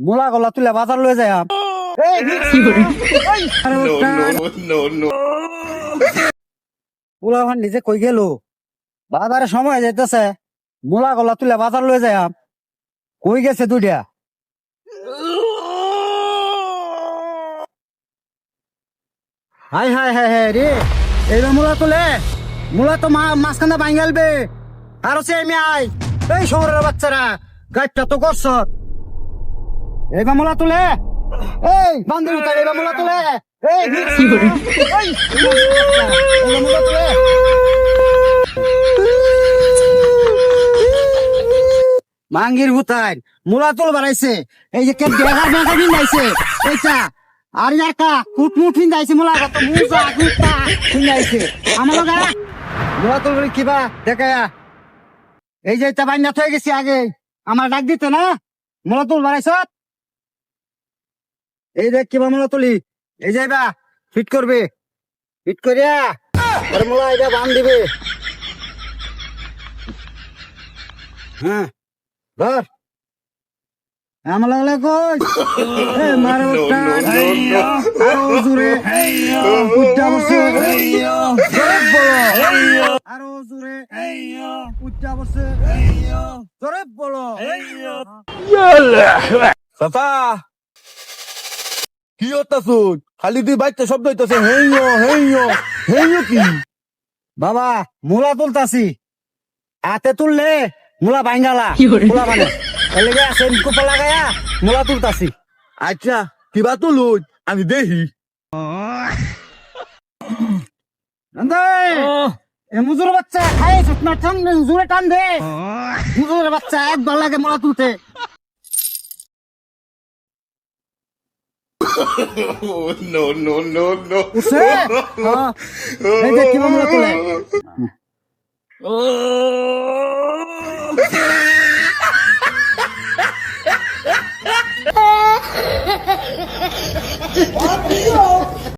মুলা গলা তুলে বাজার লয়ে যায় পোলা নিজে কই গেল বাজারে সময় যাইতেছে মুলা গলা তুলে বাজার লয়ে যায় কই গেছে দুইটা হাই হাই হাই হাই রে এইবার মুলা তুলে মুলা তো মাঝখানে ভাঙালবে আর হচ্ছে আমি আই এই শহরের বাচ্চারা গাড়িটা তো করছ এইবার মুলা তুলে এই বান্ধবী এইবার মুলা তুলে এই মুলা তুলে মাঙ্গির ভুতাই মুলা তুল বাড়াইছে এই যে দেখা দেখা ফিন্দাইছে এইটা আর একটা কুটমুট ফিন্দাইছে মুলা কত মুজা কুটা ফিন্দাইছে আমার লগা মুলা তুল কিবা দেখায়া এই যে এটা বাইনা হয়ে গেছি আগে আমার ডাক দিতে না মুলা তুল বাড়াইছ এই দেখ কিবা মুলা তুলি এই যাইবা ফিট করবে ফিট করিয়া আর মুলা এটা বান দিবে হ্যাঁ ধর আমার লাগলে কই এ মারো টান আরো জোরে উচ্চা বসে জোরে বলো আরো জোরে উচ্চা বসে জোরে বলো চাচা কি হতাছুন খালি দুই বাইতে শব্দ হইতাছে হেইও হেইও হেইও কি বাবা মুলা তুলতাছি হাতে তুললে মুলা ভাঙ্গালা মুলা মানে এলাকা আছে কুপা লাগায়া মুলা তুলতাছি আচ্ছা কিবা তুলুন আমি দেখি মুজুর বাচ্চা খাই না টান জোরে টান দে মুজুর বাচ্চা একবার লাগে মুলা তুলতে No, no, no, no. উঠছে? এই যে কিবা মুলা তুলে